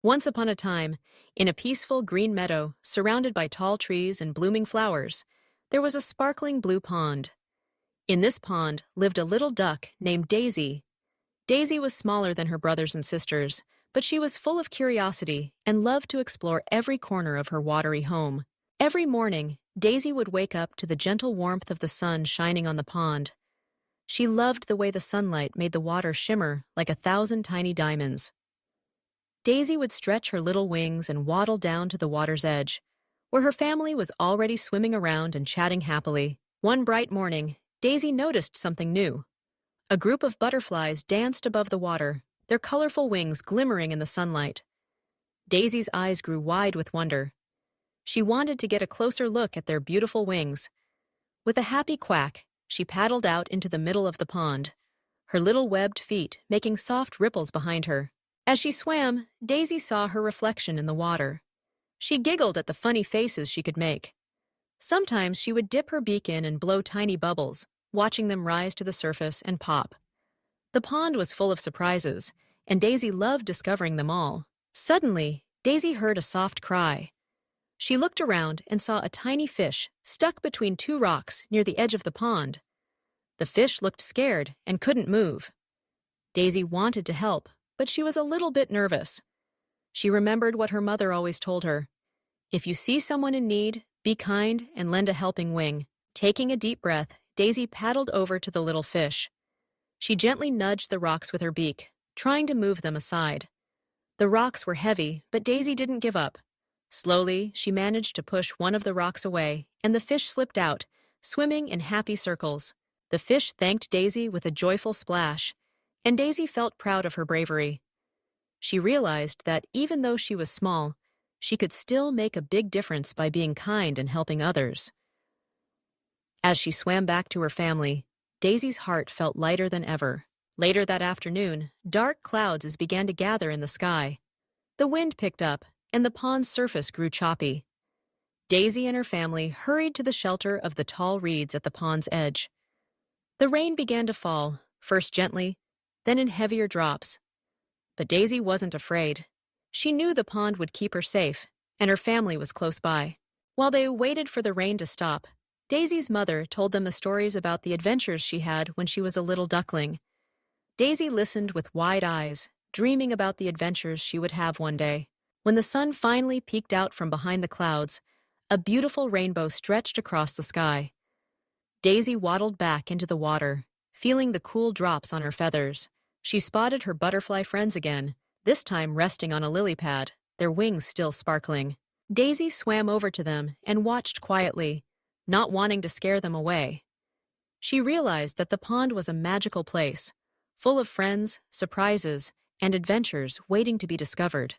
Once upon a time, in a peaceful green meadow surrounded by tall trees and blooming flowers, there was a sparkling blue pond. In this pond lived a little duck named Daisy. Daisy was smaller than her brothers and sisters, but she was full of curiosity and loved to explore every corner of her watery home. Every morning, Daisy would wake up to the gentle warmth of the sun shining on the pond. She loved the way the sunlight made the water shimmer like 1,000 tiny diamonds. Daisy would stretch her little wings and waddle down to the water's edge, where her family was already swimming around and chatting happily. One bright morning, Daisy noticed something new. A group of butterflies danced above the water, their colorful wings glimmering in the sunlight. Daisy's eyes grew wide with wonder. She wanted to get a closer look at their beautiful wings. With a happy quack, she paddled out into the middle of the pond, her little webbed feet making soft ripples behind her. As she swam, Daisy saw her reflection in the water. She giggled at the funny faces she could make. Sometimes she would dip her beak in and blow tiny bubbles, watching them rise to the surface and pop. The pond was full of surprises, and Daisy loved discovering them all. Suddenly, Daisy heard a soft cry. She looked around and saw a tiny fish stuck between two rocks near the edge of the pond. The fish looked scared and couldn't move. Daisy wanted to help, but she was a little bit nervous. She remembered what her mother always told her. If you see someone in need, be kind and lend a helping wing. Taking a deep breath, Daisy paddled over to the little fish. She gently nudged the rocks with her beak, trying to move them aside. The rocks were heavy, but Daisy didn't give up. Slowly, she managed to push one of the rocks away, and the fish slipped out, swimming in happy circles. The fish thanked Daisy with a joyful splash, and Daisy felt proud of her bravery. She realized that even though she was small, she could still make a big difference by being kind and helping others. As she swam back to her family, Daisy's heart felt lighter than ever. Later that afternoon, dark clouds began to gather in the sky. The wind picked up, and the pond's surface grew choppy. Daisy and her family hurried to the shelter of the tall reeds at the pond's edge. The rain began to fall, first gently, then in heavier drops. But Daisy wasn't afraid. She knew the pond would keep her safe, and her family was close by. While they waited for the rain to stop, Daisy's mother told them the stories about the adventures she had when she was a little duckling. Daisy listened with wide eyes, dreaming about the adventures she would have one day. When the sun finally peeked out from behind the clouds, a beautiful rainbow stretched across the sky. Daisy waddled back into the water, feeling the cool drops on her feathers. She spotted her butterfly friends again, this time resting on a lily pad, their wings still sparkling. Daisy swam over to them and watched quietly, not wanting to scare them away. She realized that the pond was a magical place, full of friends, surprises, and adventures waiting to be discovered.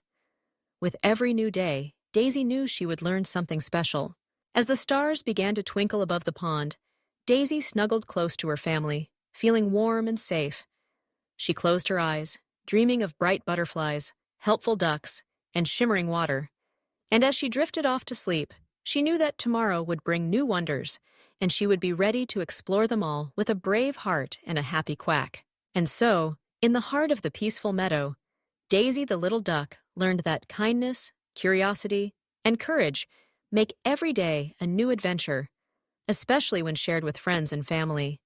With every new day, Daisy knew she would learn something special. As the stars began to twinkle above the pond, Daisy snuggled close to her family, feeling warm and safe. She closed her eyes, dreaming of bright butterflies, helpful ducks, and shimmering water. And as she drifted off to sleep, she knew that tomorrow would bring new wonders, and she would be ready to explore them all with a brave heart and a happy quack. And so, in the heart of the peaceful meadow, Daisy the little duck learned that kindness, curiosity, and courage make every day a new adventure, especially when shared with friends and family.